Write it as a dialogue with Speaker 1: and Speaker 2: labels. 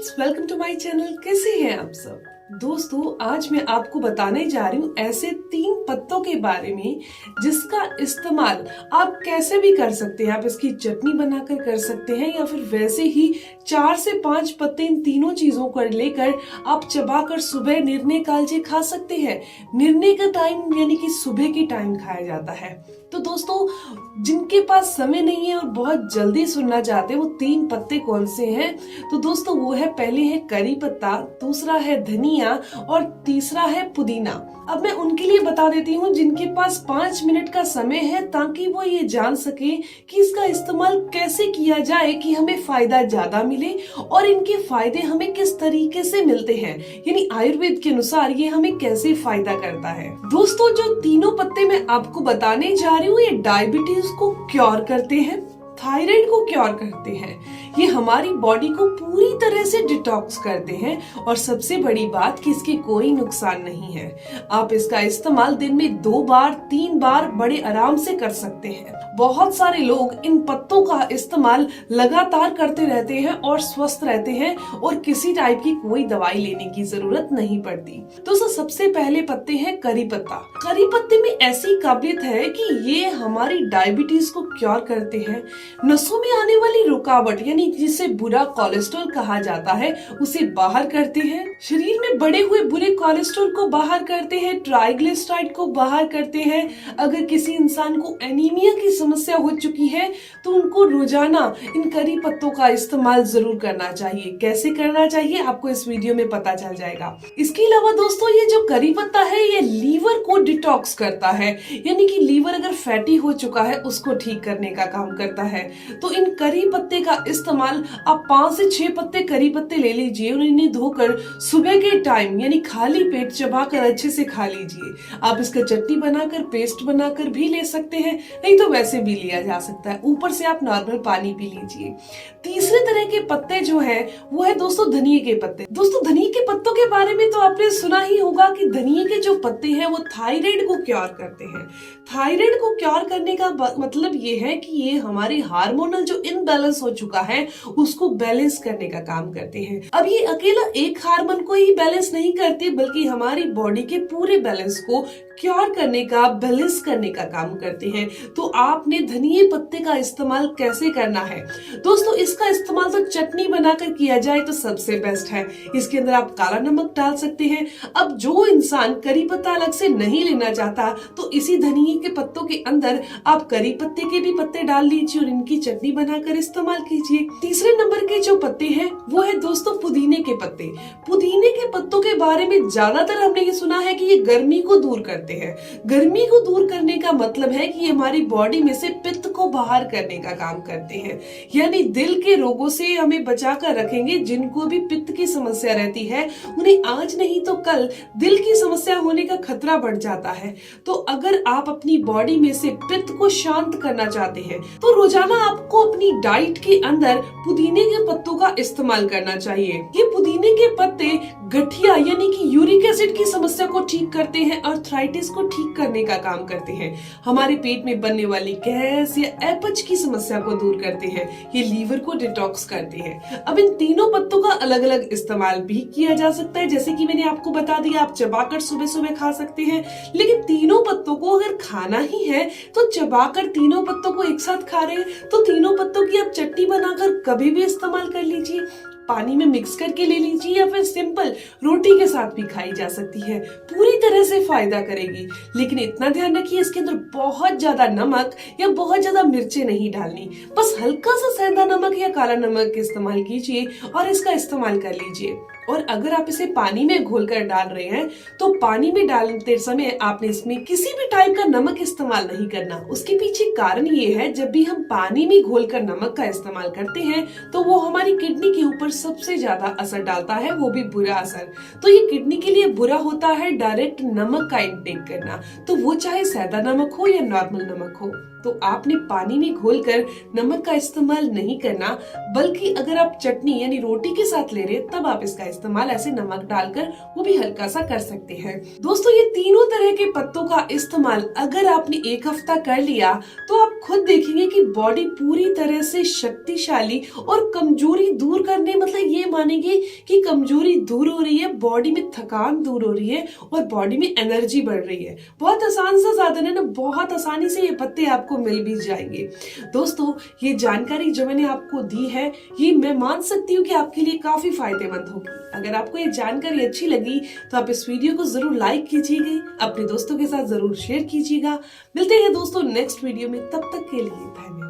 Speaker 1: Friends, welcome to my channel. कैसे हैं आप सब दोस्तों? आज मैं आपको बताने जा रही हूँ ऐसे 3 पत्तों के बारे में जिसका इस्तेमाल आप कैसे भी कर सकते हैं। आप इसकी चटनी बनाकर कर सकते हैं या फिर वैसे ही 4 से 5 पत्ते इन तीनों चीजों को लेकर आप चबाकर सुबह निर्णय कालजे खा सकते हैं। निर्णय का टाइम यानी कि सुबह की टाइम खाया जाता है। तो दोस्तों, जिनके पास समय नहीं है और बहुत जल्दी सुनना चाहते हैं वो 3 पत्ते कौन से हैं? तो दोस्तों वो है, पहले है करी पत्ता, दूसरा है धनिया और तीसरा है पुदीना। अब मैं उनके लिए बता देती हूँ जिनके पास 5 मिनट का समय है, ताकि वो ये जान सके कि इसका इस्तेमाल कैसे किया जाए कि हमें फायदा ज्यादा मिले और इनके फायदे हमें किस तरीके से मिलते हैं, यानी आयुर्वेद के अनुसार ये हमें कैसे फायदा करता है। दोस्तों, जो तीनों पत्ते मैं आपको बताने जा रही हूँ ये डायबिटीज को क्योर करते हैं, थायराइड को क्योर करते हैं, ये हमारी बॉडी को पूरी तरह से डिटॉक्स करते हैं और सबसे बड़ी बात कि इसके कोई नुकसान नहीं है। आप इसका इस्तेमाल दिन में 2 बार 3 बार बड़े आराम से कर सकते हैं। बहुत सारे लोग इन पत्तों का इस्तेमाल लगातार करते रहते हैं और स्वस्थ रहते हैं और किसी टाइप की कोई दवाई लेने की जरूरत नहीं पड़ती। दोस्तों, सबसे पहले पत्ते हैं करी पत्ता। करी पत्ते में ऐसी काबिलियत है कि ये हमारी डायबिटीज को क्योर करते हैं। नसों में आने वाली रुकावट यानी जिसे बुरा कोलेस्ट्रॉल कहा जाता है उसे बाहर करते हैं। शरीर में बढ़े हुए बुरे कोलेस्ट्रॉल को बाहर करते हैं, ट्राइग्लिसराइड को बाहर करते हैं। अगर किसी इंसान को एनीमिया की समस्या हो चुकी है तो उनको रोजाना इन करी पत्तों का इस्तेमाल जरूर करना चाहिए। कैसे करना चाहिए आपको इस वीडियो में पता चल जाएगा। इसके अलावा दोस्तों, ये जो करी पत्ता है ये लीवर को डिटॉक्स करता है, यानी कि लीवर अगर फैटी हो चुका है उसको ठीक करने का काम करता है। तो इन करी पत्ते का इस्तेमाल आप 5 से 6 पत्ते करी पत्ते ले लीजिए और इन्हें धोकर सुबह के टाइम यानी खाली पेट चबाकर अच्छे से खा लीजिए। आप इसका चटनी बनाकर पेस्ट बनाकर भी ले सकते हैं, नहीं तो वैसे भी लिया जा सकता है। ऊपर से आप नॉर्मल पानी पी लीजिए। तीसरे तरह के पत्ते जो है वो है दोस्तों धनिये के पत्ते। दोस्तों, धनिये के पत्तों के बारे में तो आपने सुना ही होगा कि धनिये के जो पत्ते हैं वो थायराइड को क्योर करते हैं। थायराइड को क्योर करने का मतलब ये है कि ये हमारे हार्मोनल जो इनबैलेंस हो चुका है उसको बैलेंस करने का काम करते हैं। अब ये अकेला एक हार्मोन को ही बैलेंस नहीं करते बल्कि हमारी बॉडी के पूरे बैलेंस को क्योर करने का, बैलेंस करने का काम करते हैं। तो आपने धनिये पत्ते का इस्तेमाल कैसे करना है? दोस्तों, इसका इस्तेमाल तो चटनी बनाकर किया जाए तो सबसे बेस्ट है। इसके अंदर आप काला नमक डाल सकते हैं। अब जो इंसान करी पत्ता अलग से नहीं लेना चाहता तो इसी धनिये के पत्तों के अंदर आप करी पत्ते के भी पत्ते डाल लीजिए और इनकी चटनी बनाकर इस्तेमाल कीजिए। तीसरे नंबर के जो पत्ते हैं वो है दोस्तों पुदीने के पत्ते। पुदीने के पत्तों के बारे में ज्यादातर हमने ये सुना है कि ये गर्मी को दूर करते हैं। गर्मी को दूर करने का मतलब है कि हमारी बॉडी में से पित्त को बाहर करने का काम करते हैं, यानी दिल के रोगों से हमें बचा कर रखेंगे। जिनको भी पित्त की समस्या रहती है उन्हें आज नहीं तो कल दिल की समस्या होने का खतरा बढ़ जाता है। तो अगर आप अपनी बॉडी में से पित्त को शांत करना चाहते हैं तो रोजाना आपको अपनी डाइट के अंदर पुदीने के पत्तों का इस्तेमाल करना चाहिए। ये पुदीने के पत्ते गठिया यानी कि यूरिक एसिड की समस्या को ठीक करते हैं, आर्थराइटिस को ठीक करने का काम करते हैं, हमारे पेट में बनने वाली गैस या अपच की समस्या को दूर करते हैं, ये लीवर को डिटॉक्स करते हैं। अब इन तीनों पत्तों का अलग अलग इस्तेमाल भी किया जा सकता है। जैसे कि मैंने आपको बता दिया, आप चबाकर सुबह सुबह खा सकते हैं, लेकिन तीनों पत्तों को अगर खाना ही है तो चबाकर तीनों पत्तों को एक साथ खा रहे हैं तो तीनों पत्तों की आप चटनी बनाकर कभी भी इस्तेमाल कर लीजिए। पानी में मिक्स करके ले लीजिए या फिर सिंपल रोटी के साथ भी खाई जा सकती है। पूरी तरह से फायदा करेगी, लेकिन इतना ध्यान रखिए इसके अंदर बहुत ज्यादा नमक या बहुत ज्यादा मिर्चें नहीं डालनी। बस हल्का सा सेंधा नमक या काला नमक इस्तेमाल कीजिए और इसका इस्तेमाल कर लीजिए। और अगर आप इसे पानी में घोलकर डाल रहे हैं तो पानी में डालते समय आपने इसमें किसी भी टाइप का नमक इस्तेमाल नहीं करना। उसके पीछे कारण ये है, जब भी हम पानी में घोलकर नमक का इस्तेमाल करते हैं तो वो हमारी किडनी के ऊपर सबसे ज्यादा असर डालता है, वो भी बुरा असर। तो ये किडनी के लिए बुरा होता है डायरेक्ट नमक का इंटेक करना, तो वो चाहे सादा नमक हो या नॉर्मल नमक हो। तो आपने पानी में घोलकर नमक का इस्तेमाल नहीं करना, बल्कि अगर आप चटनी यानी रोटी के साथ ले रहे हैं तब आप इसका इस्तेमाल ऐसे नमक डालकर वो भी हल्का सा कर सकते हैं। दोस्तों ये तीनों तरह के पत्तों का इस्तेमाल अगर आपने एक हफ्ता कर लिया तो आप खुद देखेंगे कि बॉडी पूरी तरह से शक्तिशाली और कमजोरी दूर करने, मतलब ये मानेंगे कि कमजोरी दूर हो रही है, बॉडी में थकान दूर हो रही है और बॉडी में एनर्जी बढ़ रही है। बहुत आसान सा साधन है ना, बहुत आसानी से ये पत्ते आपको मिल भी जाएंगे। दोस्तों ये जानकारी जो मैंने आपको दी है ये मैं मान सकती हूँ कि आपके लिए काफी फायदेमंद होगी। अगर आपको ये जानकारी अच्छी लगी तो आप इस वीडियो को जरूर लाइक कीजिएगा, अपने दोस्तों के साथ जरूर शेयर कीजिएगा। मिलते हैं दोस्तों नेक्स्ट वीडियो में, तब तक के लिए धन्यवाद।